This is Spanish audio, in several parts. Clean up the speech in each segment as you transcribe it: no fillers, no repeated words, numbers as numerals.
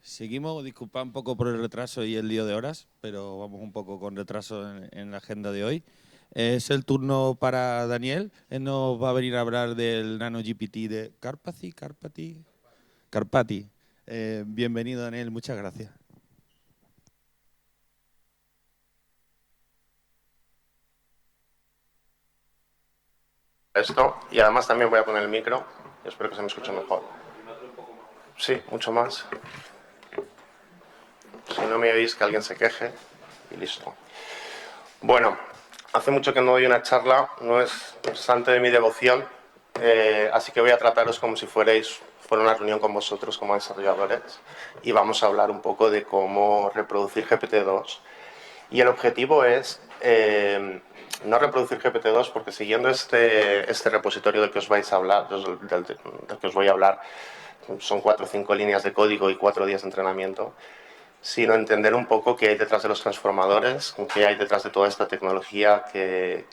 Seguimos, disculpad un poco por el retraso y el lío de horas, pero vamos un poco con retraso en la agenda de hoy. Es el turno para Daniel. Él nos va a venir a hablar del Nano GPT de Carpati. Bienvenido, Daniel. Muchas gracias. Esto, y además también voy a poner el micro. Espero que se me escuche mejor. Sí, mucho más. Si no me oís, que alguien se queje y listo. Bueno, hace mucho que no doy una charla, no es santo de mi devoción, así que voy a trataros como si fuera una reunión con vosotros como desarrolladores y vamos a hablar un poco de cómo reproducir GPT-2. Y el objetivo es no reproducir GPT-2 porque siguiendo este repositorio del que os vais a hablar, del que os voy a hablar, son 4 o 5 líneas de código y 4 días de entrenamiento, sino entender un poco qué hay detrás de los transformadores, qué hay detrás de toda esta tecnología que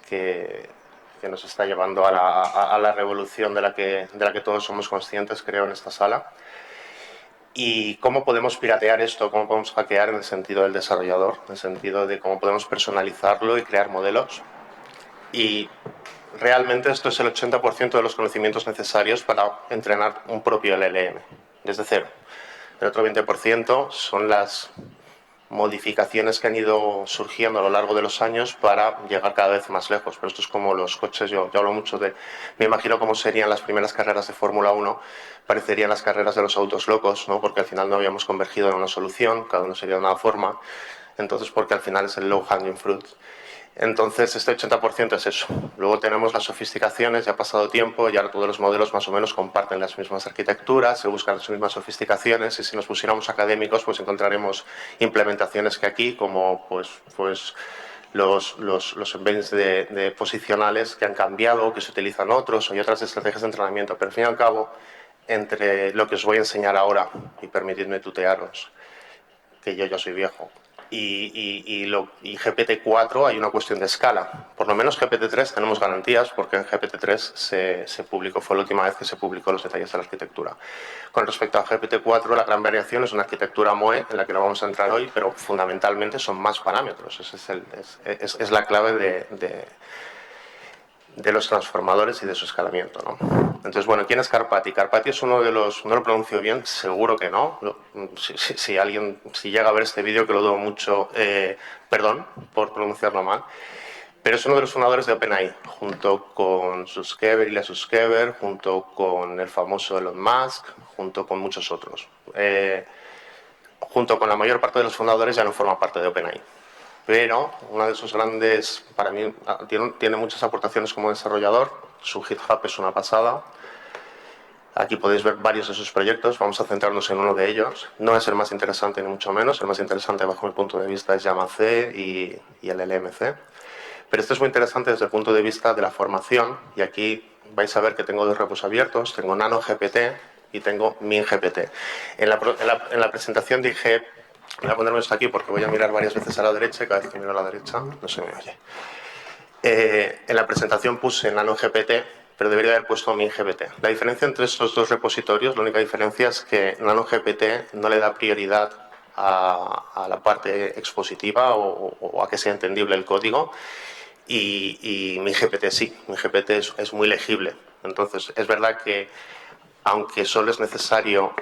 nos está llevando a la revolución de la que todos somos conscientes, creo, en esta sala. Y cómo podemos piratear esto, cómo podemos hackear en el sentido del desarrollador, en el sentido de cómo podemos personalizarlo y crear modelos. Y realmente esto es el 80% de los conocimientos necesarios para entrenar un propio LLM, desde cero. El otro 20% son las modificaciones que han ido surgiendo a lo largo de los años para llegar cada vez más lejos. Pero esto es como los coches, yo hablo mucho de, me imagino cómo serían las primeras carreras de Fórmula 1, parecerían las carreras de los autos locos, ¿no? Porque al final no habíamos convergido en una solución, cada uno sería de una forma, entonces porque al final es el low hanging fruit. Entonces, este 80% es eso. Luego tenemos las sofisticaciones, ya ha pasado tiempo, y ahora todos los modelos más o menos comparten las mismas arquitecturas, se buscan las mismas sofisticaciones, y si nos pusiéramos académicos, pues encontraremos implementaciones que aquí, como los embeddings de posicionales que han cambiado, que se utilizan otros, y otras estrategias de entrenamiento. Pero al fin y al cabo, entre lo que os voy a enseñar ahora, y permitidme tutearos, que yo ya soy viejo, y GPT-4 hay una cuestión de escala. Por lo menos GPT-3 tenemos garantías porque en GPT-3 se publicó, fue la última vez que se publicó los detalles de la arquitectura. Con respecto a GPT-4, la gran variación es una arquitectura MOE en la que no vamos a entrar hoy, pero fundamentalmente son más parámetros. Esa es la clave de los transformadores y de su escalamiento, ¿no? Entonces, bueno, ¿quién es Carpati? Carpati es uno de los, no lo pronuncio bien, seguro que no. Si alguien, si llega a ver este vídeo, que lo dudo mucho, perdón por pronunciarlo mal, pero es uno de los fundadores de OpenAI, junto con Suskever y la Suskever, junto con el famoso Elon Musk, junto con muchos otros. Junto con la mayor parte de los fundadores ya no forma parte de OpenAI. Pero una de sus grandes, para mí, tiene muchas aportaciones como desarrollador. Su GitHub es una pasada. Aquí podéis ver varios de sus proyectos. Vamos a centrarnos en uno de ellos. No es el más interesante ni mucho menos. El más interesante, bajo mi punto de vista, es Llama-C y el LMC. Pero esto es muy interesante desde el punto de vista de la formación. Y aquí vais a ver que tengo dos repos abiertos. Tengo NanoGPT y tengo MinGPT. En la presentación dije, voy a ponerme esto aquí porque voy a mirar varias veces a la derecha y cada vez que miro a la derecha no se me oye. En la presentación puse NanoGPT, pero debería haber puesto MinGPT. La diferencia entre estos dos repositorios, la única diferencia es que NanoGPT no le da prioridad a la parte expositiva o a que sea entendible el código, y MinGPT sí, MinGPT es muy legible. Entonces, es verdad que aunque solo es necesario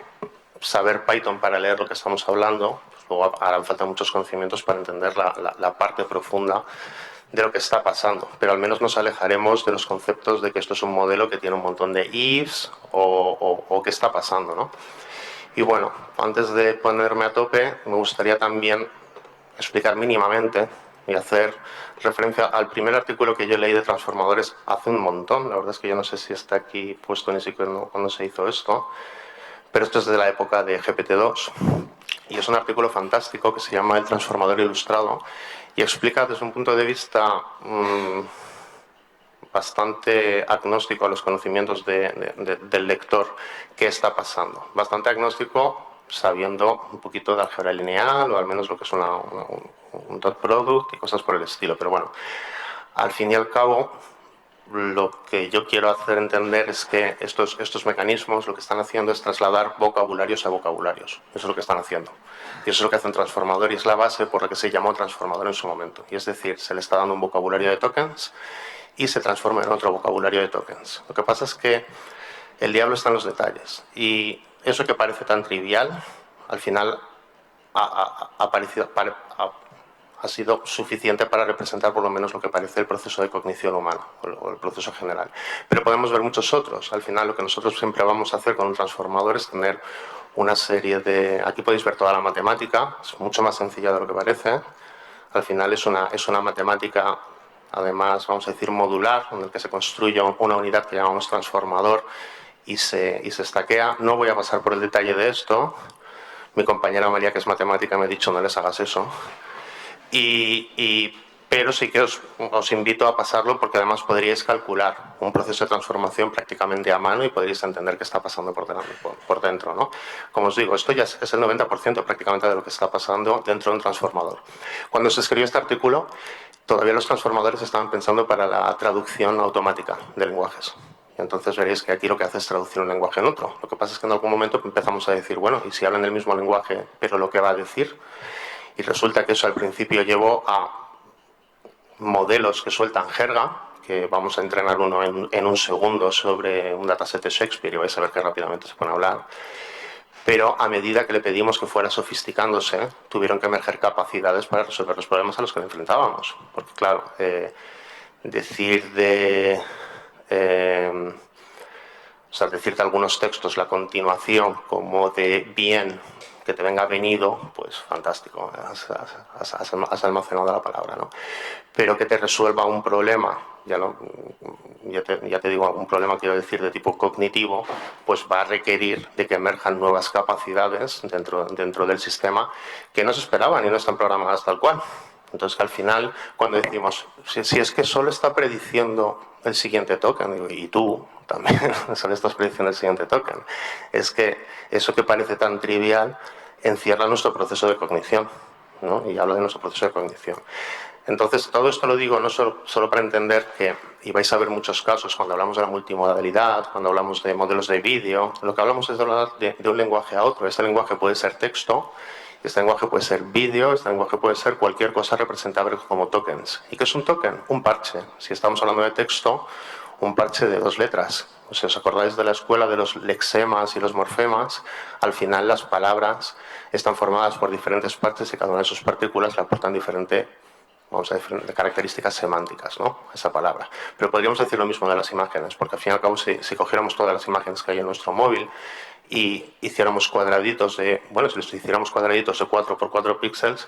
saber Python para leer lo que estamos hablando, pues luego harán falta muchos conocimientos para entender la parte profunda de lo que está pasando, pero al menos nos alejaremos de los conceptos de que esto es un modelo que tiene un montón de ifs o qué está pasando, ¿no? Y bueno, antes de ponerme a tope, me gustaría también explicar mínimamente y hacer referencia al primer artículo que yo leí de transformadores hace un montón. La verdad es que yo no sé si está aquí puesto ni siquiera cuando se hizo esto, pero esto es de la época de GPT-2 y es un artículo fantástico que se llama El transformador ilustrado y explica desde un punto de vista bastante agnóstico a los conocimientos del lector qué está pasando. Bastante agnóstico sabiendo un poquito de álgebra lineal o al menos lo que es un dot product y cosas por el estilo. Pero bueno, al fin y al cabo lo que yo quiero hacer entender es que estos mecanismos lo que están haciendo es trasladar vocabularios a vocabularios. Eso es lo que están haciendo. Y eso es lo que hace un transformador y es la base por la que se llamó transformador en su momento. Y es decir, se le está dando un vocabulario de tokens y se transforma en otro vocabulario de tokens. Lo que pasa es que el diablo está en los detalles. Y eso que parece tan trivial, al final ha sido suficiente para representar por lo menos lo que parece el proceso de cognición humana o el proceso general. Pero podemos ver muchos otros. Al final lo que nosotros siempre vamos a hacer con un transformador es tener una serie de... Aquí podéis ver toda la matemática, es mucho más sencilla de lo que parece. Al final es una matemática, además, vamos a decir, modular, en el que se construye una unidad que llamamos transformador y se estaquea. No voy a pasar por el detalle de esto. Mi compañera María, que es matemática, me ha dicho no les hagas eso. Pero sí que os invito a pasarlo porque además podríais calcular un proceso de transformación prácticamente a mano y podríais entender qué está pasando por dentro, ¿no? Como os digo, esto ya es el 90% prácticamente de lo que está pasando dentro de un transformador. Cuando se escribió este artículo, todavía los transformadores estaban pensando para la traducción automática de lenguajes. Y entonces veréis que aquí lo que hace es traducir un lenguaje en otro. Lo que pasa es que en algún momento empezamos a decir, bueno, ¿y si hablan el mismo lenguaje, pero lo que va a decir? Y resulta que eso al principio llevó a modelos que sueltan jerga, que vamos a entrenar uno en un segundo sobre un dataset de Shakespeare y vais a ver que rápidamente se pone a hablar. Pero a medida que le pedimos que fuera sofisticándose, tuvieron que emerger capacidades para resolver los problemas a los que nos enfrentábamos. Porque claro, decirte algunos textos, la continuación como de bien, que te venga venido, pues fantástico, has almacenado la palabra, ¿no? Pero que te resuelva un problema, ya te digo, un problema quiero decir de tipo cognitivo, pues va a requerir de que emerjan nuevas capacidades dentro del sistema que no se esperaban y no están programadas tal cual. Entonces, que al final, cuando decimos, si es que solo está prediciendo el siguiente token, digo, y tú también solo estás prediciendo el siguiente token, es que eso que parece tan trivial encierra nuestro proceso de cognición, ¿no? Y hablo de nuestro proceso de cognición. Entonces, todo esto lo digo no solo para entender que, y vais a ver muchos casos cuando hablamos de la multimodalidad, cuando hablamos de modelos de vídeo, lo que hablamos es de hablar de un lenguaje a otro. Este lenguaje puede ser texto, este lenguaje puede ser vídeo, este lenguaje puede ser cualquier cosa representable como tokens. ¿Y qué es un token? Un parche. Si estamos hablando de texto, un parche de 2 letras. Si os acordáis de la escuela de los lexemas y los morfemas, al final las palabras están formadas por diferentes partes y cada una de sus partículas le aportan diferentes características semánticas, ¿no? Esa palabra. Pero podríamos decir lo mismo de las imágenes, porque al fin y al cabo si cogiéramos todas las imágenes que hay en nuestro móvil y hiciéramos cuadraditos si les hiciéramos cuadraditos de 4 por 4 píxeles,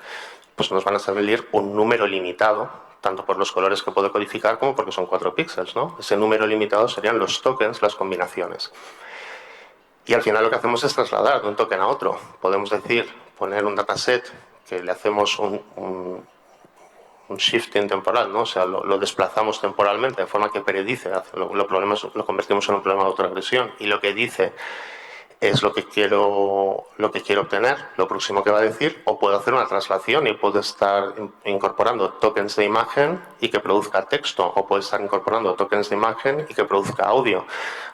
pues nos van a salir un número limitado, tanto por los colores que puedo codificar como porque son 4 píxeles, ¿no? Ese número limitado serían los tokens, las combinaciones. Y al final lo que hacemos es trasladar de un token a otro. Podemos decir, poner un dataset que le hacemos un shifting temporal, ¿no? O sea, lo desplazamos temporalmente de forma que predice, lo convertimos en un problema de autoagresión y lo que dice es lo que quiero obtener, lo próximo que va a decir, o puedo hacer una traslación y puedo estar incorporando tokens de imagen y que produzca texto, o puedo estar incorporando tokens de imagen y que produzca audio.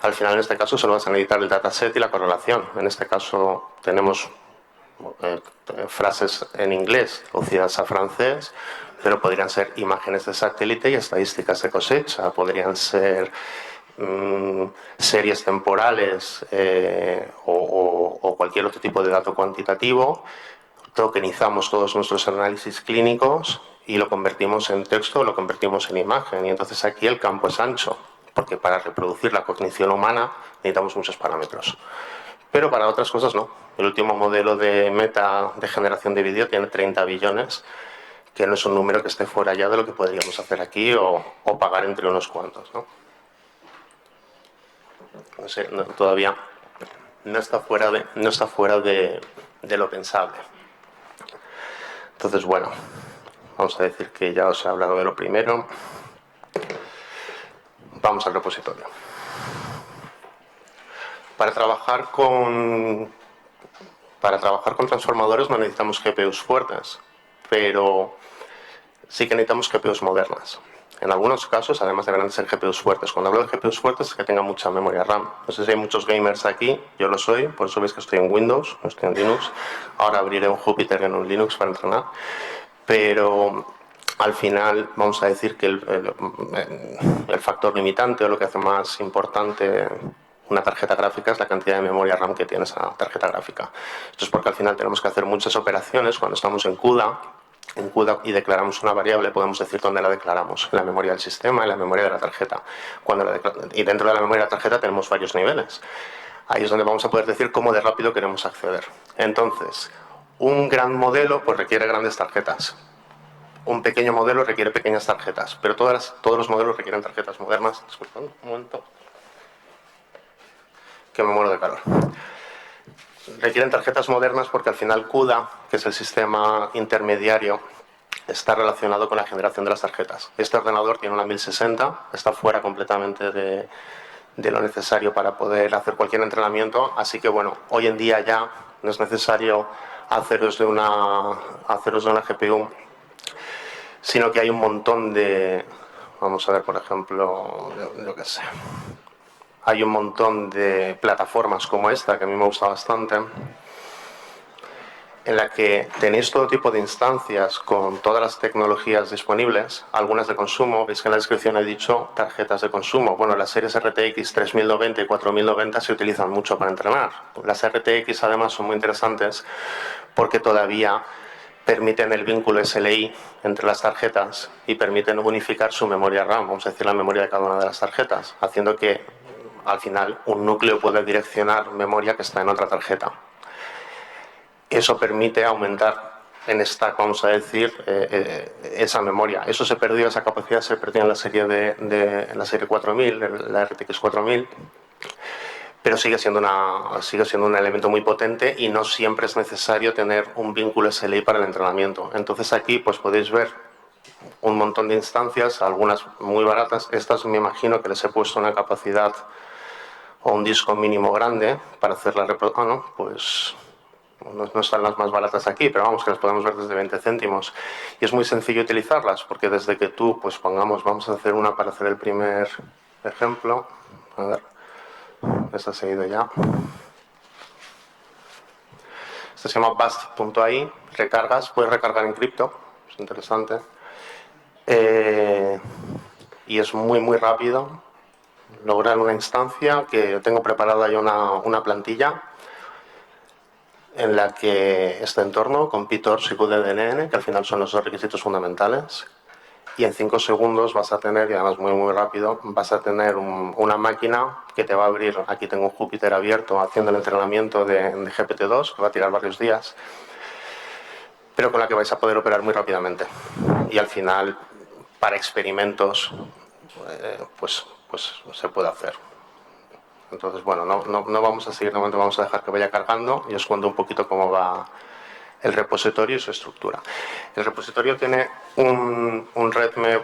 Al final, en este caso, solo vas a necesitar el dataset y la correlación. En este caso, tenemos frases en inglés traducidas a francés, pero podrían ser imágenes de satélite y estadísticas de cosecha, podrían ser series temporales o cualquier otro tipo de dato cuantitativo. Tokenizamos todos nuestros análisis clínicos y lo convertimos en texto o lo convertimos en imagen. Y entonces aquí el campo es ancho, porque para reproducir la cognición humana necesitamos muchos parámetros. Pero para otras cosas no. El último modelo de meta de generación de vídeo tiene 30 billones, que no es un número que esté fuera ya de lo que podríamos hacer aquí o pagar entre unos cuantos, ¿no? No sé, todavía no está fuera de lo pensable. Entonces, bueno, vamos a decir que ya os he hablado de lo primero. Vamos al repositorio. Para trabajar con transformadores no necesitamos GPUs fuertes, pero sí que necesitamos GPUs modernas. En algunos casos, además, deberán de ser GPUs fuertes. Cuando hablo de GPUs fuertes es que tengan mucha memoria RAM. No sé si hay muchos gamers aquí, yo lo soy, por eso veis que estoy en Windows, no estoy en Linux. Ahora abriré un Jupyter en un Linux para entrenar. Pero al final vamos a decir que el factor limitante o lo que hace más importante una tarjeta gráfica es la cantidad de memoria RAM que tiene esa tarjeta gráfica. Esto es porque al final tenemos que hacer muchas operaciones cuando estamos en CUDA y declaramos una variable, podemos decir dónde la declaramos, en la memoria del sistema, en la memoria de la tarjeta. Y dentro de la memoria de la tarjeta tenemos varios niveles. Ahí es donde vamos a poder decir cómo de rápido queremos acceder. Entonces, un gran modelo pues requiere grandes tarjetas. Un pequeño modelo requiere pequeñas tarjetas, pero todos los modelos requieren tarjetas modernas. Disculpad, un momento, que me muero de calor. Requieren tarjetas modernas porque al final CUDA, que es el sistema intermediario, está relacionado con la generación de las tarjetas. Este ordenador tiene una 1060, está fuera completamente de lo necesario para poder hacer cualquier entrenamiento, así que bueno, hoy en día ya no es necesario haceros de una GPU, sino que hay un montón de, vamos a ver por ejemplo, yo qué sé, hay un montón de plataformas como esta, que a mí me gusta bastante, en la que tenéis todo tipo de instancias con todas las tecnologías disponibles, algunas de consumo. Veis que en la descripción he dicho tarjetas de consumo. Bueno, las series RTX 3090 y 4090 se utilizan mucho para entrenar. Las RTX además son muy interesantes porque todavía permiten el vínculo SLI entre las tarjetas y permiten unificar su memoria RAM, vamos a decir la memoria de cada una de las tarjetas, haciendo que al final un núcleo pueda direccionar memoria que está en otra tarjeta. Eso permite aumentar en stack, vamos a decir, esa memoria. Eso se perdió, esa capacidad se perdió en la serie en la serie 4000, la RTX 4000, pero sigue siendo un elemento muy potente y no siempre es necesario tener un vínculo SLI para el entrenamiento. Entonces aquí pues podéis ver un montón de instancias, algunas muy baratas. Estas me imagino que les he puesto una capacidad o un disco mínimo grande para hacer la reproducción. No, pues no están las más baratas aquí, pero vamos, que las podemos ver desde 20 céntimos. Y es muy sencillo utilizarlas, porque desde que tú, pues pongamos, vamos a hacer una para hacer el primer ejemplo. A ver, esta se ha ido ya. Esta se llama bust.ai, recargas, puedes recargar en cripto, es interesante. Y es muy rápido lograr una instancia que tengo preparada ya una plantilla en la que este entorno con PyTorch y QDNN, que al final son los dos requisitos fundamentales, y en 5 segundos vas a tener, y además muy rápido, vas a tener una máquina que te va a abrir. Aquí tengo un Jupyter abierto haciendo el entrenamiento de GPT-2, que va a tirar varios días, pero con la que vais a poder operar muy rápidamente. Y al final, para experimentos, pues se puede hacer. Entonces, bueno, no vamos a seguir, de momento vamos a dejar que vaya cargando y os cuento un poquito cómo va el repositorio y su estructura. El repositorio tiene un README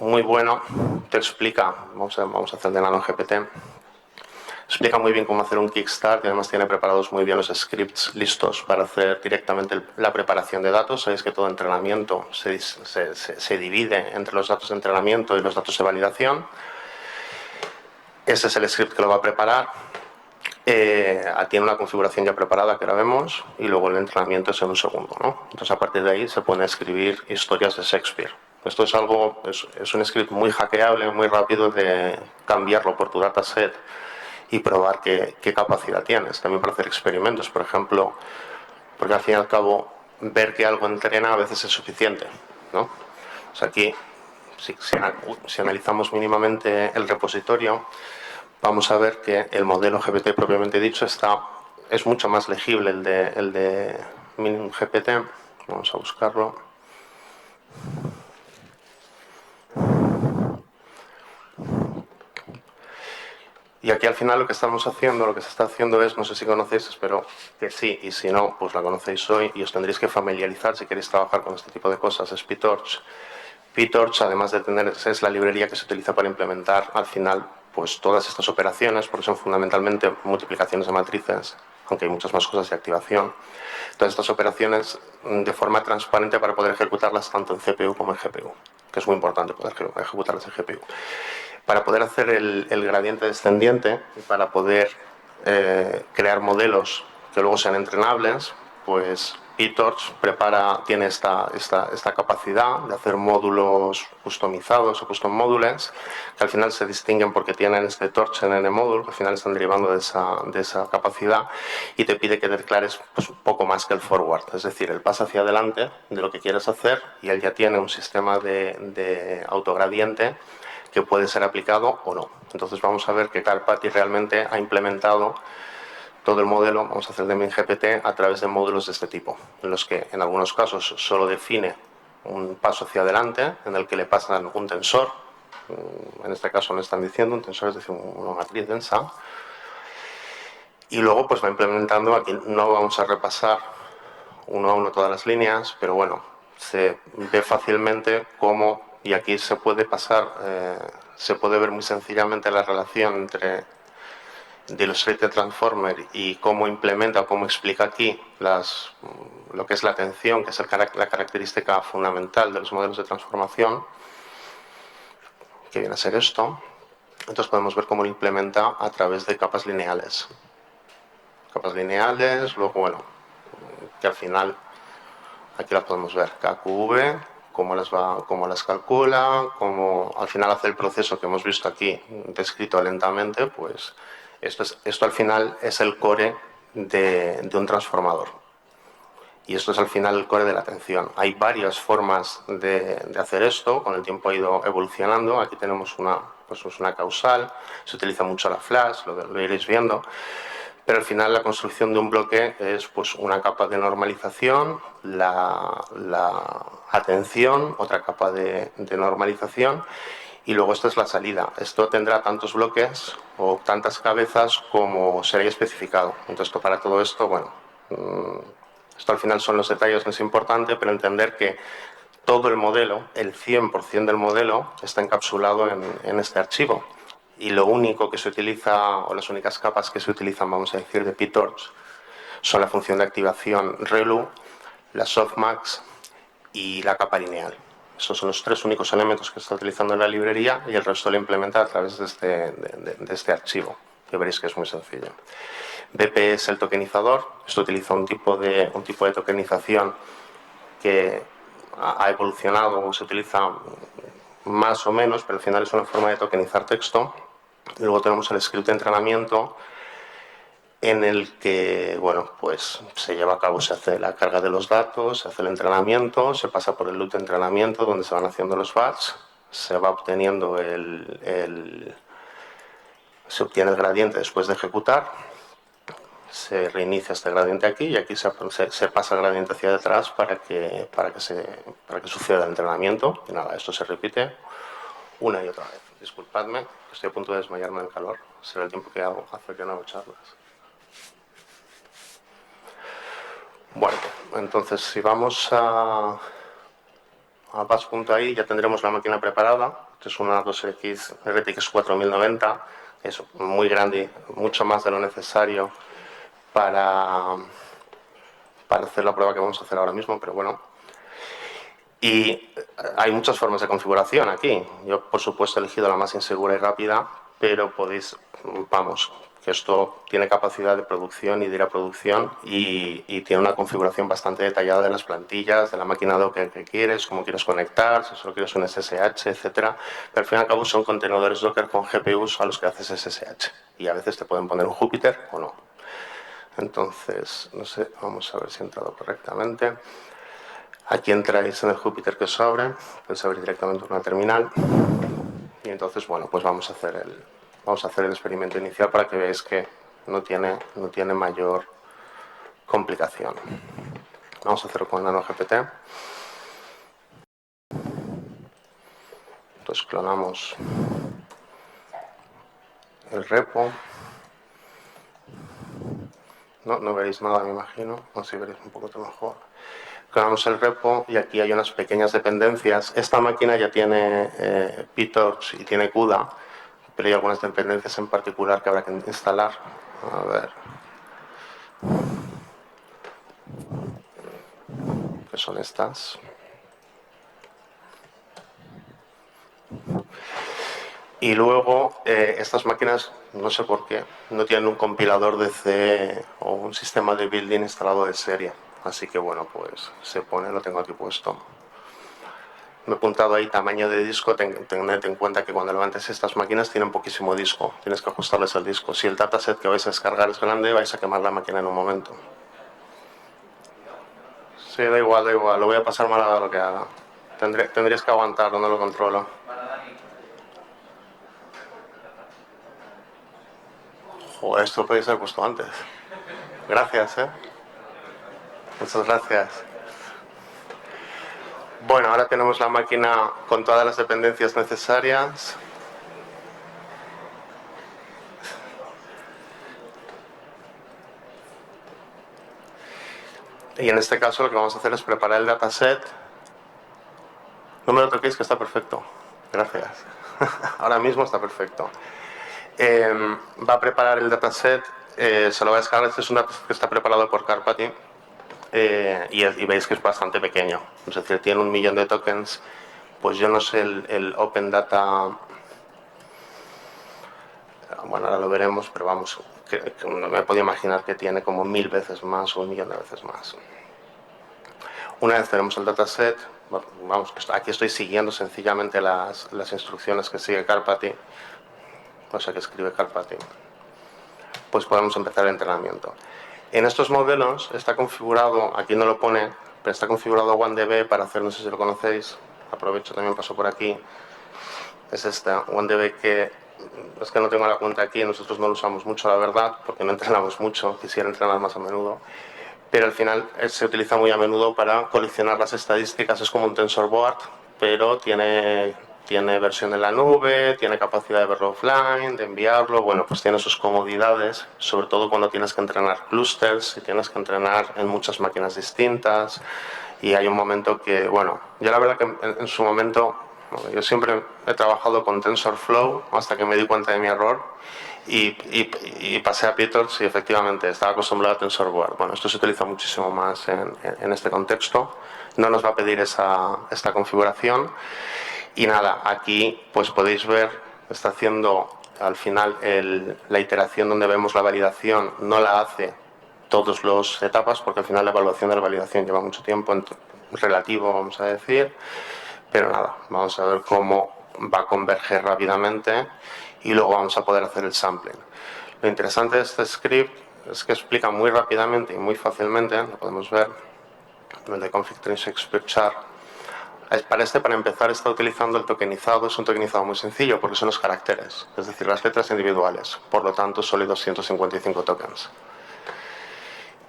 muy bueno, te explica, vamos a hacer de NanoGPT, explica muy bien cómo hacer un Kickstart y además tiene preparados muy bien los scripts listos para hacer directamente la preparación de datos. Sabéis que todo entrenamiento se divide entre los datos de entrenamiento y los datos de validación. Ese es el script que lo va a preparar. Tiene una configuración ya preparada que la vemos y luego el entrenamiento es en un segundo, ¿no? Entonces a partir de ahí se pone a escribir historias de Shakespeare. Esto es un script muy hackeable, muy rápido de cambiarlo por tu dataset y probar qué capacidad tienes. También para hacer experimentos, por ejemplo, porque al fin y al cabo ver que algo entrena a veces es suficiente, ¿no? O sea, aquí si analizamos mínimamente el repositorio, vamos a ver que el modelo GPT propiamente dicho es mucho más legible el de Minimum GPT. Vamos a buscarlo. Y aquí al final lo que se está haciendo es, no sé si conocéis, espero que sí, y si no, pues la conocéis hoy y os tendréis que familiarizar si queréis trabajar con este tipo de cosas, es PyTorch. PyTorch, además de tener, es la librería que se utiliza para implementar al final pues todas estas operaciones, porque son fundamentalmente multiplicaciones de matrices aunque hay muchas más cosas de activación. Todas estas operaciones de forma transparente para poder ejecutarlas tanto en CPU como en GPU, que es muy importante poder ejecutarlas en GPU. Para poder hacer el gradiente descendiente y para poder crear modelos que luego sean entrenables, pues PyTorch tiene esta capacidad de hacer módulos customizados o custom modules, que al final se distinguen porque tienen este torch en NModule, que al final están derivando de esa capacidad, y te pide que declares pues, un poco más que el forward, es decir, el paso hacia adelante de lo que quieres hacer, y él ya tiene un sistema de autogradiente que puede ser aplicado o no. Entonces vamos a ver que Karpathy realmente ha implementado todo el modelo, vamos a hacer de MinGPT a través de módulos de este tipo, en los que en algunos casos solo define un paso hacia adelante, en el que le pasan un tensor, en este caso no están diciendo un tensor, es decir, una matriz densa, y luego pues va implementando, aquí no vamos a repasar uno a uno todas las líneas, pero bueno, se ve fácilmente cómo, y aquí se puede pasar, se puede ver muy sencillamente la relación entre de Illustrated Transformer y cómo implementa o cómo explica aquí lo que es la atención, que es la característica fundamental de los modelos de transformación, que viene a ser esto. Entonces podemos ver cómo lo implementa a través de capas lineales. Capas lineales, luego, bueno, que al final, aquí las podemos ver, KQV, cómo las calcula, cómo al final hace el proceso que hemos visto aquí, descrito lentamente, pues esto al final es el core de un transformador. Y esto es al final el core de la atención. Hay varias formas de hacer esto, con el tiempo ha ido evolucionando. Aquí tenemos una causal, se utiliza mucho la flash, lo iréis viendo. Pero al final la construcción de un bloque es pues, una capa de normalización, la atención, otra capa de normalización, y luego esta es la salida. Esto tendrá tantos bloques o tantas cabezas como será especificado. Entonces, para todo esto, bueno, esto al final son los detalles, no es importante, pero entender que todo el modelo, el 100% del modelo, está encapsulado en este archivo. Y lo único que se utiliza, o las únicas capas que se utilizan, vamos a decir, de PyTorch, son la función de activación ReLU, la softmax y la capa lineal. Esos son los tres únicos elementos que está utilizando en la librería, y el resto lo implementa a través de este archivo, que veréis que es muy sencillo. BP es el tokenizador. Esto utiliza un tipo de tokenización que ha evolucionado o se utiliza más o menos, pero al final es una forma de tokenizar texto. Y luego tenemos el script de entrenamiento, en el que, bueno, pues se lleva a cabo, se hace la carga de los datos, se hace el entrenamiento, se pasa por el loop de entrenamiento donde se van haciendo los batch, se va obteniendo se obtiene el gradiente después de ejecutar, se reinicia este gradiente aquí y aquí se pasa el gradiente hacia detrás para que suceda el entrenamiento. Y nada, esto se repite una y otra vez. Disculpadme, estoy a punto de desmayarme del calor. Será el tiempo que hace que no hago charlas. Bueno, entonces si vamos a bus.ai ya tendremos la máquina preparada. Esta es una 2X RTX 4090, es muy grande, mucho más de lo necesario para hacer la prueba que vamos a hacer ahora mismo, pero bueno. Y hay muchas formas de configuración aquí. Yo, por supuesto, he elegido la más insegura y rápida, pero podéis, vamos, que esto tiene capacidad de producción y de ir a producción y tiene una configuración bastante detallada de las plantillas, de la máquina Docker que quieres, cómo quieres conectar, si solo quieres un SSH, etcétera. Pero al fin y al cabo son contenedores Docker con GPUs a los que haces SSH. Y a veces te pueden poner un Jupyter o no. Entonces, no sé, vamos a ver si he entrado correctamente. Aquí entráis en el Jupyter que os abre, podéis abrir directamente una terminal. Y entonces, bueno, pues vamos a hacer el experimento inicial para que veáis que no tiene mayor complicación. Vamos a hacerlo con NanoGPT. Entonces clonamos el repo. No veréis nada, me imagino. No sé si veréis un poco mejor. Clonamos el repo y aquí hay unas pequeñas dependencias. Esta máquina ya tiene PyTorch y tiene CUDA, pero hay algunas dependencias en particular que habrá que instalar. A ver. que son estas. Y luego estas máquinas, no sé por qué, no tienen un compilador de C o un sistema de building instalado de serie. Así que bueno, pues se pone, lo tengo aquí puesto. Me he apuntado ahí tamaño de disco. Tened en cuenta que cuando levantes estas máquinas tienen poquísimo disco. Tienes que ajustarles el disco. Si el dataset que vais a descargar es grande, vais a quemar la máquina en un momento. Sí, da igual, da igual. Lo voy a pasar mal a lo que haga. Tendrías que aguantar, no lo controlo. Joder, esto lo podéis haber puesto antes. Gracias, Muchas gracias. Bueno, ahora tenemos la máquina con todas las dependencias necesarias. Y en este caso lo que vamos a hacer es preparar el dataset. No me lo toquéis, que está perfecto. Gracias. Ahora mismo está perfecto. Va a preparar el dataset. Se lo va a descargar. Este es un dataset que está preparado por Karpathy. Y veis que es bastante pequeño. Es decir, tiene 1 millón de tokens. Pues yo no sé el Open Data. Bueno, ahora lo veremos, pero vamos, que no me puedo imaginar que tiene como 1000 veces más o 1 millón de veces más. Una vez tenemos el dataset, vamos, aquí estoy siguiendo sencillamente las instrucciones que sigue Karpathy, o sea, que escribe Karpathy. Pues podemos empezar el entrenamiento. En estos modelos está configurado, aquí no lo pone, pero está configurado OneDB para hacer, no sé si lo conocéis, aprovecho, también paso por aquí. Es esta, OneDB, que es que no tengo la cuenta aquí, nosotros no lo usamos mucho, la verdad, porque no entrenamos mucho, quisiera entrenar más a menudo. Pero al final se utiliza muy a menudo para coleccionar las estadísticas. Es como un TensorBoard, pero tiene versión en la nube, tiene capacidad de verlo offline, de enviarlo. Bueno, pues tiene sus comodidades, sobre todo cuando tienes que entrenar clusters y tienes que entrenar en muchas máquinas distintas. Y hay un momento que, bueno, yo la verdad que en su momento, yo siempre he trabajado con TensorFlow hasta que me di cuenta de mi error. Y pasé a Pytorch y efectivamente estaba acostumbrado a TensorBoard. Bueno, esto se utiliza muchísimo más en este contexto. No nos va a pedir esta configuración. Y nada, aquí pues podéis ver, está haciendo al final la iteración donde vemos la validación. No la hace todas las etapas porque al final la evaluación de la validación lleva mucho tiempo relativo, vamos a decir. Pero nada, vamos a ver cómo va a converger rápidamente y luego vamos a poder hacer el sampling. Lo interesante de este script es que explica muy rápidamente y muy fácilmente, lo podemos ver, el de config trace expert char. Para empezar, está utilizando el tokenizado. Es un tokenizado muy sencillo porque son los caracteres, es decir, las letras individuales. Por lo tanto, solo hay 255 tokens.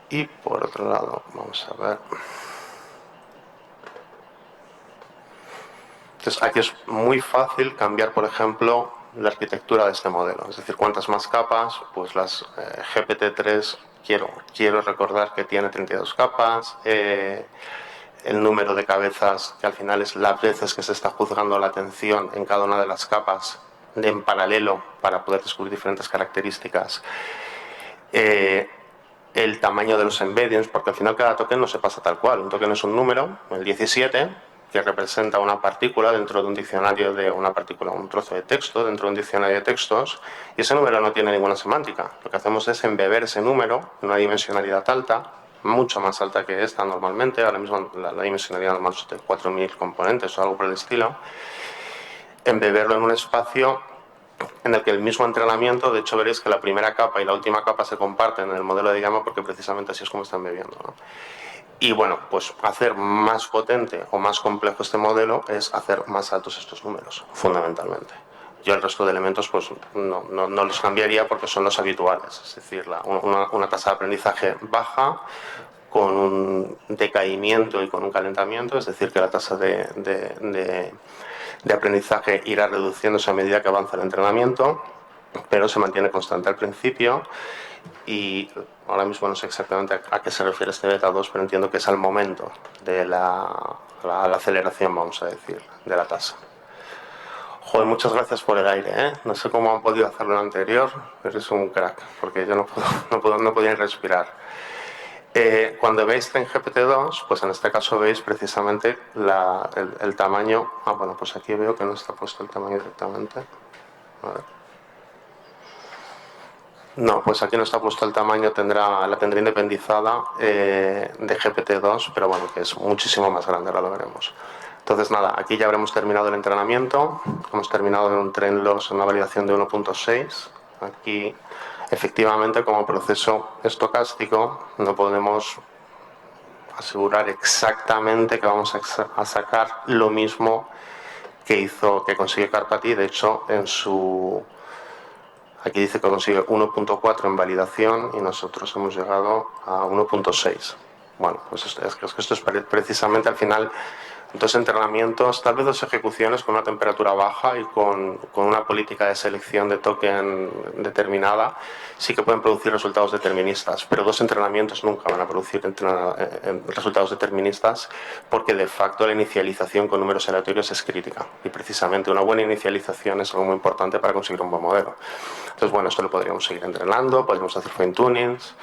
Y por otro lado, vamos a ver. Entonces, aquí es muy fácil cambiar, por ejemplo, la arquitectura de este modelo. Es decir, cuantas más capas, pues las GPT-3, quiero recordar que tiene 32 capas. El número de cabezas, que al final es las veces que se está juzgando la atención en cada una de las capas en paralelo para poder descubrir diferentes características. El tamaño de los embeddings, porque al final cada token no se pasa tal cual. Un token es un número, el 17, que representa una partícula dentro de un diccionario de una partícula, un trozo de texto dentro de un diccionario de textos, y ese número no tiene ninguna semántica. Lo que hacemos es embeber ese número en una dimensionalidad alta, mucho más alta que esta normalmente. Ahora mismo la dimensionalidad normal es de 4000 componentes o algo por el estilo. Embeberlo en un espacio en el que el mismo entrenamiento, de hecho veréis que la primera capa y la última capa se comparten en el modelo de diagrama porque precisamente así es como están bebiendo, ¿no? Y bueno, pues hacer más potente o más complejo este modelo es hacer más altos estos números, fundamentalmente. Yo el resto de elementos pues no los cambiaría porque son los habituales, es decir, una tasa de aprendizaje baja con un decaimiento y con un calentamiento, es decir, que la tasa de aprendizaje irá reduciéndose a medida que avanza el entrenamiento, pero se mantiene constante al principio. Y ahora mismo no sé exactamente a qué se refiere este beta 2, pero entiendo que es al momento de la aceleración, vamos a decir, de la tasa. Joder, muchas gracias por el aire, ¿eh? No sé cómo han podido hacerlo en el anterior, pero es un crack, porque yo no podía respirar. Cuando veis TenGPT-2, pues en este caso veis precisamente el tamaño. Bueno, pues aquí veo que no está puesto el tamaño directamente. A ver. No, pues aquí no está puesto el tamaño, la tendré independizada de GPT-2, pero bueno, que es muchísimo más grande, ahora lo veremos. Entonces nada, aquí ya habremos terminado el entrenamiento, hemos terminado en un train loss en una validación de 1.6. Aquí, efectivamente, como proceso estocástico, no podemos asegurar exactamente que vamos a sacar lo mismo que consigue Karpathy. De hecho, aquí dice que consigue 1.4 en validación y nosotros hemos llegado a 1.6. Bueno, pues es que esto es precisamente al final 2 entrenamientos, tal vez 2 ejecuciones con una temperatura baja y con una política de selección de token determinada, sí que pueden producir resultados deterministas, pero 2 entrenamientos nunca van a producir resultados deterministas, porque de facto la inicialización con números aleatorios es crítica, y precisamente una buena inicialización es algo muy importante para conseguir un buen modelo. Entonces, bueno, esto lo podríamos seguir entrenando, podemos hacer fine-tunings.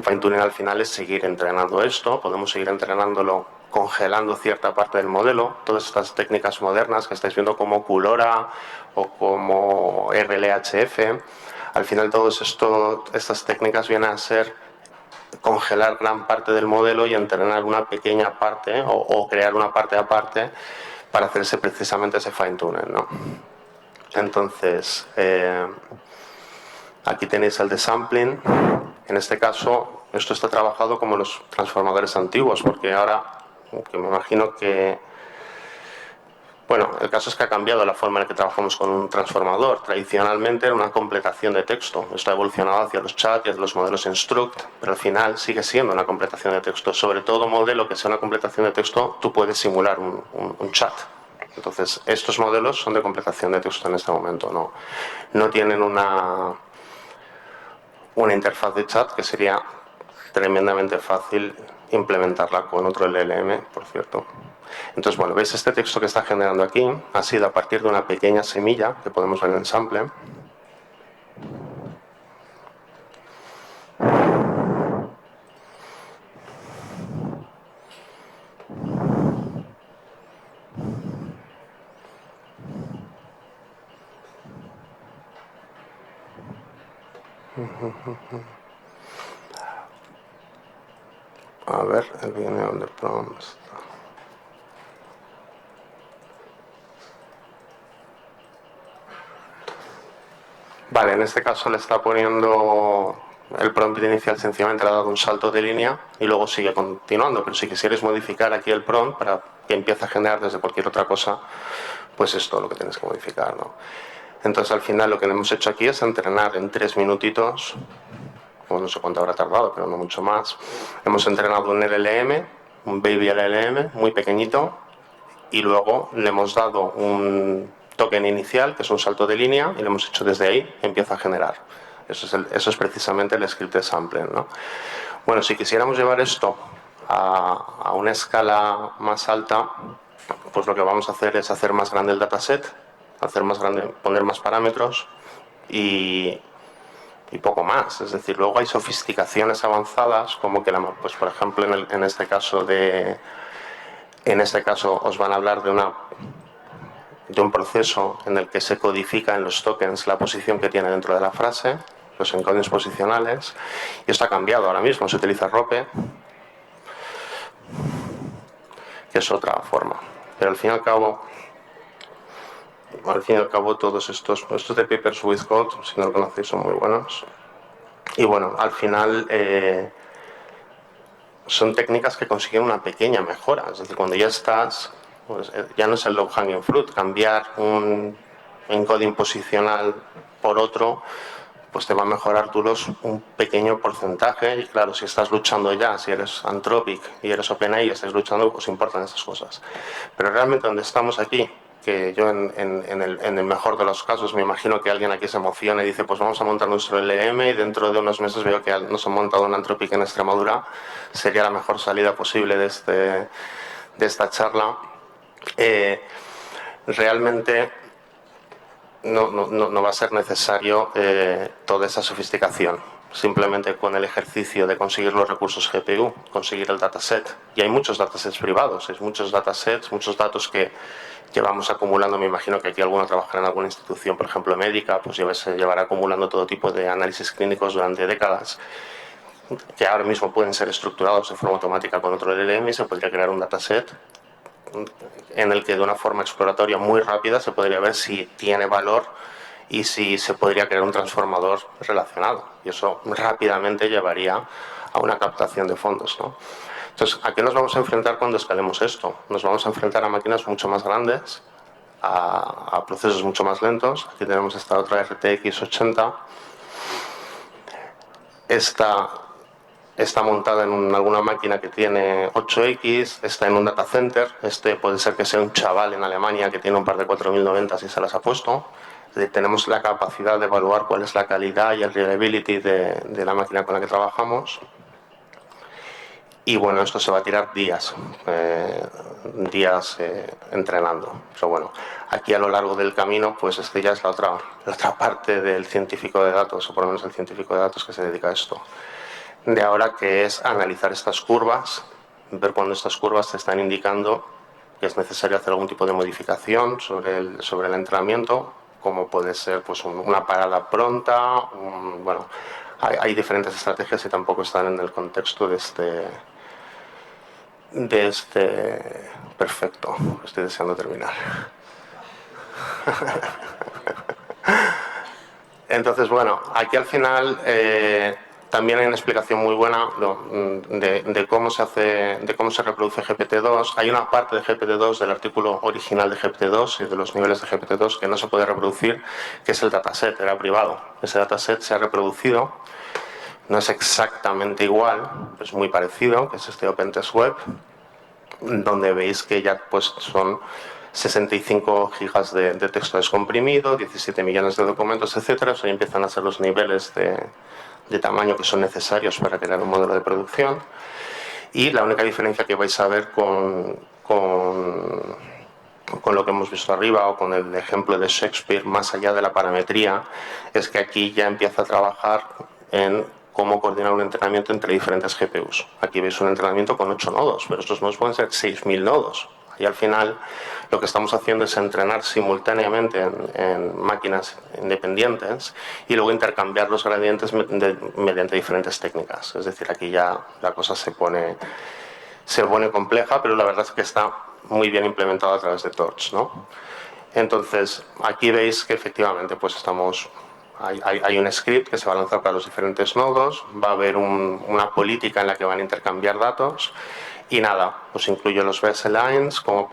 Fine-tuning al final es seguir entrenando esto, podemos seguir entrenándolo congelando cierta parte del modelo. Todas estas técnicas modernas que estáis viendo como Cullora o como RLHF, al final todas estas técnicas vienen a ser congelar gran parte del modelo y entrenar una pequeña parte o crear una parte aparte para hacerse precisamente ese fine-tuning, ¿no? Entonces, aquí tenéis el de sampling. En este caso, esto está trabajado como los transformadores antiguos, porque ahora, que me imagino que... Bueno, el caso es que ha cambiado la forma en la que trabajamos con un transformador. Tradicionalmente era una completación de texto. Esto ha evolucionado hacia los chats y hacia los modelos Instruct, pero al final sigue siendo una completación de texto. Sobre todo modelo que sea una completación de texto, tú puedes simular un chat. Entonces, estos modelos son de completación de texto en este momento. No tienen una interfaz de chat, que sería tremendamente fácil implementarla con otro LLM, por cierto. Entonces, bueno, veis este texto que está generando aquí, ha sido a partir de una pequeña semilla que podemos ver en el sample. A ver, el beginning of the prompts. Vale, en este caso le está poniendo el prompt inicial, sencillamente le ha dado un salto de línea y luego sigue continuando. Pero si quisierais modificar aquí el prompt para que empiece a generar desde cualquier otra cosa, pues esto es lo que tienes que modificar, ¿no? Entonces, al final, lo que hemos hecho aquí es entrenar en 3 minutitos, no sé cuánto habrá tardado, pero no mucho más. Hemos entrenado un LLM, un baby LLM, muy pequeñito, y luego le hemos dado un token inicial, que es un salto de línea, y lo hemos hecho desde ahí, empieza a generar. Eso es precisamente el script de sampling, ¿no? Bueno, si quisiéramos llevar esto a una escala más alta, pues lo que vamos a hacer es hacer más grande el dataset, poner más parámetros y poco más. Es decir, luego hay sofisticaciones avanzadas, como que, pues por ejemplo, en este caso os van a hablar de un proceso en el que se codifica en los tokens la posición que tiene dentro de la frase, los encodings posicionales, y esto ha cambiado ahora mismo. Se utiliza ROPE, que es otra forma. Pero al fin y al cabo todos estos de Papers with Code, si no lo conocéis, son muy buenos. Y bueno, al final son técnicas que consiguen una pequeña mejora. Es decir, cuando ya estás, pues, ya no es el low hanging fruit, cambiar un encoding posicional por otro, pues te va a mejorar un pequeño porcentaje. Y claro, si estás luchando ya, si eres Anthropic y eres OpenAI y estás luchando, pues importan esas cosas. Pero realmente donde estamos aquí, que yo en el mejor de los casos me imagino que alguien aquí se emociona y dice, pues vamos a montar nuestro LM, y dentro de unos meses veo que nos han montado un Anthropic en Extremadura, sería la mejor salida posible de esta charla. Realmente no va a ser necesario toda esa sofisticación. simplemente con el ejercicio de conseguir los recursos GPU, conseguir el dataset. Y hay muchos datasets privados, hay muchos datasets, muchos datos que llevamos acumulando. Me imagino que aquí alguno trabajará en alguna institución, por ejemplo médica, pues llevará acumulando todo tipo de análisis clínicos durante décadas, que ahora mismo pueden ser estructurados de forma automática con otro LLM y se podría crear un dataset en el que de una forma exploratoria muy rápida se podría ver si tiene valor y si se podría crear un transformador relacionado. Y eso rápidamente llevaría a una captación de fondos, ¿no? Entonces, ¿a qué nos vamos a enfrentar cuando escalemos esto? Nos vamos a enfrentar a máquinas mucho más grandes, a procesos mucho más lentos. Aquí tenemos esta otra RTX 80. Esta está montada en alguna máquina que tiene 8X, está en un data center. Este puede ser que sea un chaval en Alemania que tiene un par de 4090 y se las ha puesto. Tenemos la capacidad de evaluar cuál es la calidad y el reliability de la máquina con la que trabajamos. Y bueno, esto se va a tirar días entrenando. Pero bueno, aquí a lo largo del camino, pues este ya es la otra parte del científico de datos, o por lo menos el científico de datos que se dedica a esto. De ahora, que es analizar estas curvas, ver cuando estas curvas te están indicando que es necesario hacer algún tipo de modificación sobre el entrenamiento, como puede ser pues una parada pronta. Bueno, hay diferentes estrategias y tampoco están en el contexto de este perfecto. Estoy deseando terminar. Entonces, bueno, aquí al final también hay una explicación muy buena de cómo se reproduce GPT-2. Hay una parte de GPT-2 del artículo original de GPT-2 y de los niveles de GPT-2 que no se puede reproducir, que es el dataset, era privado. Ese dataset se ha reproducido, no es exactamente igual, es muy parecido, que es este OpenTestWeb, donde veis que ya pues son 65 gigas de texto descomprimido, 17 millones de documentos, etcétera. Ahí empiezan a ser los niveles de tamaño que son necesarios para crear un modelo de producción. Y la única diferencia que vais a ver con lo que hemos visto arriba o con el ejemplo de Shakespeare, más allá de la parametría, es que aquí ya empieza a trabajar en cómo coordinar un entrenamiento entre diferentes GPUs. Aquí veis un entrenamiento con 8 nodos, pero estos nodos pueden ser 6.000 nodos. Y al final lo que estamos haciendo es entrenar simultáneamente en máquinas independientes y luego intercambiar los gradientes mediante diferentes técnicas. Es decir, aquí ya la cosa se pone compleja, pero la verdad es que está muy bien implementado a través de Torch, ¿no? Entonces, aquí veis que efectivamente pues hay un script que se va a lanzar para los diferentes nodos, va a haber una política en la que van a intercambiar datos y nada, pues incluyo los baselines como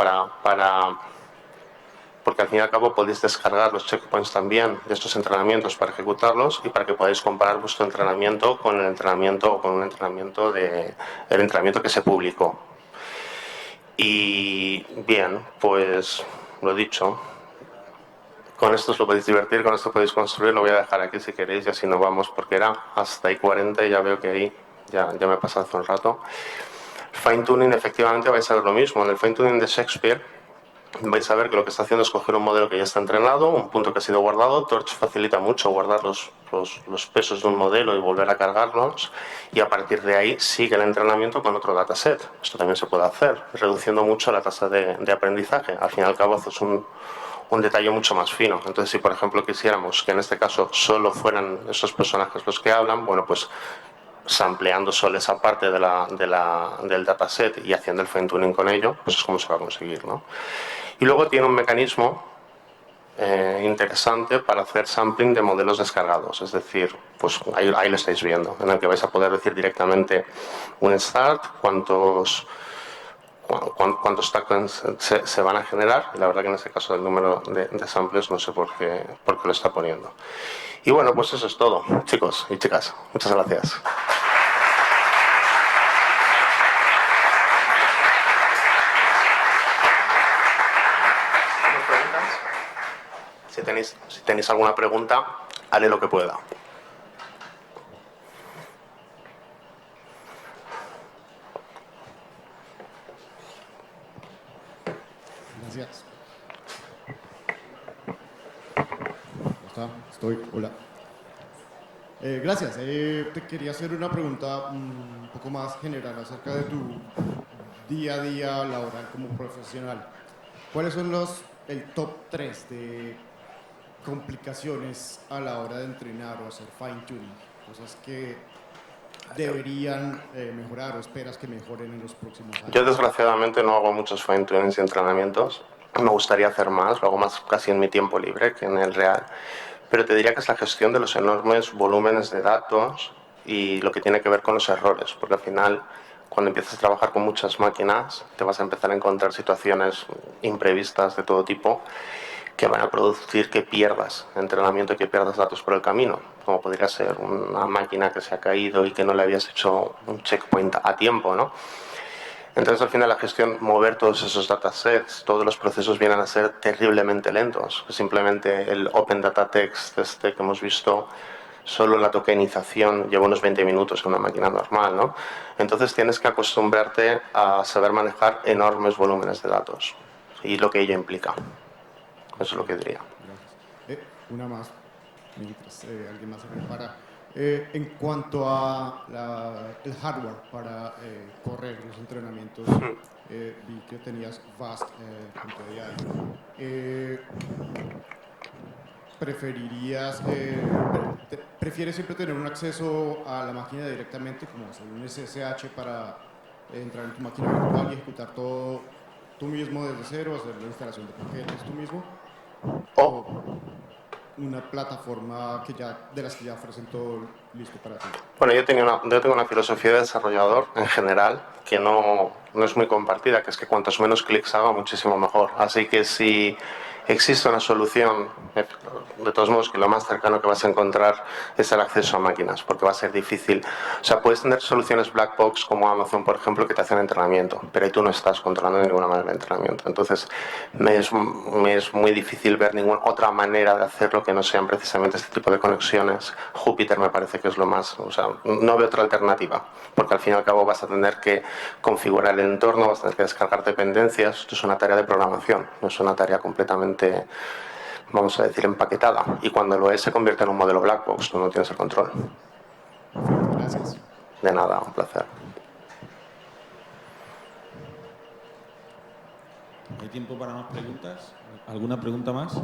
porque al fin y al cabo podéis descargar los checkpoints también de estos entrenamientos para ejecutarlos y para que podáis comparar vuestro entrenamiento con el entrenamiento o con un entrenamiento el entrenamiento que se publicó. Y bien, pues lo dicho, con esto os lo podéis divertir, con esto podéis construir. Lo voy a dejar aquí si queréis y así no vamos, porque era hasta I40 y ya veo que ahí ya me he pasado hace un rato. Fine tuning, efectivamente vais a ver lo mismo. En el fine tuning de Shakespeare vais a ver que lo que está haciendo es coger un modelo que ya está entrenado, un punto que ha sido guardado. Torch facilita mucho guardar los pesos de un modelo y volver a cargarlos, y a partir de ahí sigue el entrenamiento con otro dataset. Esto también se puede hacer, reduciendo mucho la tasa de aprendizaje. Al fin y al cabo haces un detalle mucho más fino. Entonces, si por ejemplo quisiéramos que en este caso solo fueran esos personajes los que hablan, bueno, pues sampleando solo esa parte del dataset y haciendo el fine tuning con ello, pues es como se va a conseguir, ¿no? Y luego tiene un mecanismo interesante para hacer sampling de modelos descargados, es decir, pues ahí lo estáis viendo, en el que vais a poder decir directamente un start, cuántos tokens se van a generar, y la verdad que en este caso el número de samples no sé por qué lo está poniendo. Y bueno, pues eso es todo, chicos y chicas. Muchas gracias. Si tenéis alguna pregunta, haré lo que pueda. Gracias. ¿Está? Estoy. Hola. Gracias. Te quería hacer una pregunta un poco más general acerca de tu día a día laboral como profesional. ¿Cuáles son el top 3 de complicaciones a la hora de entrenar o hacer fine tuning? Cosas que deberían mejorar o esperas que mejoren en los próximos años. Yo desgraciadamente no hago muchos fine tunings y entrenamientos. Me gustaría hacer más, lo hago más casi en mi tiempo libre que en el real. Pero te diría que es la gestión de los enormes volúmenes de datos y lo que tiene que ver con los errores, porque al final, cuando empiezas a trabajar con muchas máquinas, te vas a empezar a encontrar situaciones imprevistas de todo tipo que van a producir que pierdas entrenamiento y que pierdas datos por el camino, como podría ser una máquina que se ha caído y que no le habías hecho un checkpoint a tiempo, ¿no? Entonces, al final, la gestión, mover todos esos datasets, todos los procesos vienen a ser terriblemente lentos. Simplemente el Open Data Text que hemos visto, solo la tokenización lleva unos 20 minutos en una máquina normal, ¿no? Entonces, tienes que acostumbrarte a saber manejar enormes volúmenes de datos y lo que ello implica. Eso es lo que diría. Gracias. Una más, mientras alguien más se prepara. En cuanto a el hardware para correr los entrenamientos, vi que tenías vast.ai. ¿Prefieres siempre tener un acceso a la máquina directamente, como hacer un SSH para entrar en tu máquina virtual y ejecutar todo tú mismo desde cero, hacer la instalación de paquetes tú mismo? ¿O una plataforma de las que ya ofrecen todo listo para ti? Bueno, yo tengo una filosofía de desarrollador en general que no es muy compartida, que es que cuantos menos clics haga, muchísimo mejor. Así que si existe una solución, de todos modos, que lo más cercano que vas a encontrar es el acceso a máquinas, porque va a ser difícil. O sea, puedes tener soluciones black box como Amazon, por ejemplo, que te hacen entrenamiento, pero ahí tú no estás controlando de ninguna manera el entrenamiento. Entonces, me es muy difícil ver ninguna otra manera de hacerlo que no sean precisamente este tipo de conexiones. Júpiter me parece que es lo más, o sea, no veo otra alternativa, porque al fin y al cabo vas a tener que configurar el entorno, vas a tener que descargar dependencias. Esto es una tarea de programación, no es una tarea completamente, vamos a decir, empaquetada, y cuando lo es se convierte en un modelo black box, tú no tienes el control. Gracias. De nada, un placer. ¿Hay tiempo para más preguntas? ¿Alguna pregunta más?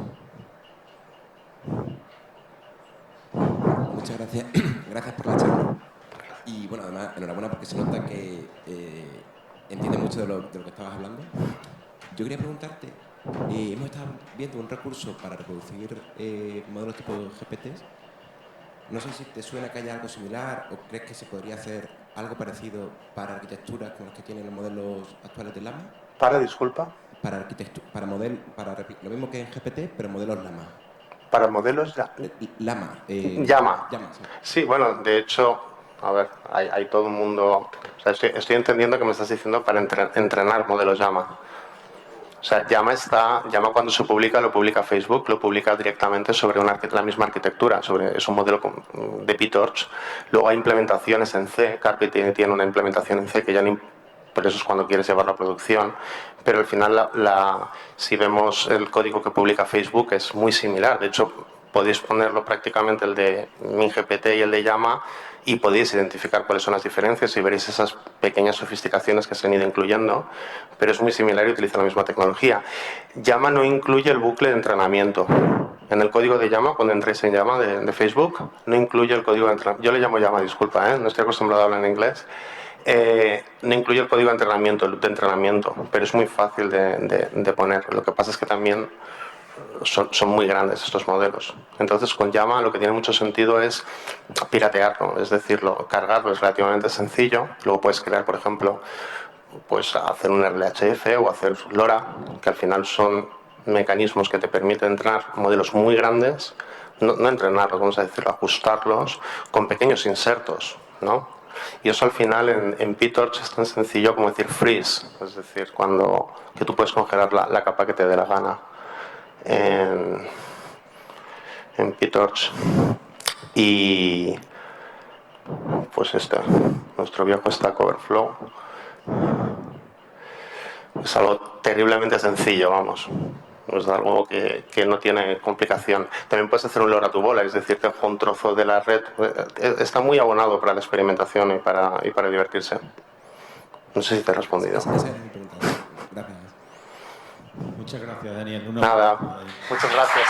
Muchas gracias. Gracias por la charla. Y bueno, además, enhorabuena porque se nota que entiendes mucho de lo que estabas hablando. Yo quería preguntarte, hemos estado viendo un recurso para reproducir modelos tipo GPTs. No sé si te suena que haya algo similar o crees que se podría hacer algo parecido para arquitecturas como las que tienen los modelos actuales de Llama. ¿Para, disculpa? Para arquitectura, lo mismo que en GPT, pero modelos Llama. Para modelos Llama. Llama. Sí. Sí, bueno, de hecho, a ver, hay todo un mundo. O sea, estoy entendiendo que me estás diciendo para entrenar modelos Llama. O sea, Llama cuando se publica, lo publica Facebook, lo publica directamente sobre la misma arquitectura, es un modelo de PyTorch. Luego hay implementaciones en C, Carpet tiene una implementación en C que ya por eso es cuando quieres llevarlo a producción, pero al final si vemos el código que publica Facebook es muy similar. De hecho, podéis ponerlo prácticamente el de MinGPT y el de Llama y podéis identificar cuáles son las diferencias y veréis esas pequeñas sofisticaciones que se han ido incluyendo, pero es muy similar y utiliza la misma tecnología. Llama no incluye el bucle de entrenamiento. En el código de Llama, cuando entréis en Llama de Facebook, no incluye el código de entrenamiento. Yo le llamo Llama, disculpa, no estoy acostumbrado a hablar en inglés. No incluye el código de entrenamiento, pero es muy fácil de poner. Lo que pasa es que también son muy grandes estos modelos. Entonces, con Llama lo que tiene mucho sentido es piratearlo, es decir, cargarlo es relativamente sencillo. Luego puedes crear, por ejemplo, pues hacer un RLHF o hacer LoRa, que al final son mecanismos que te permiten entrenar modelos muy grandes, no entrenarlos, vamos a decirlo, ajustarlos con pequeños insertos, ¿no? Y eso al final en PyTorch es tan sencillo como decir freeze, es decir, que tú puedes congelar la capa que te dé la gana en PyTorch. Y pues nuestro viejo Stack Overflow es algo terriblemente sencillo, vamos. Es algo que no tiene complicación. También puedes hacer un lore a tu bola, es decir, que un trozo de la red está muy abonado para la experimentación y para divertirse. No sé si te he respondido. Esa es mi pregunta. Gracias. Muchas gracias, Daniel. Nada, muchas gracias.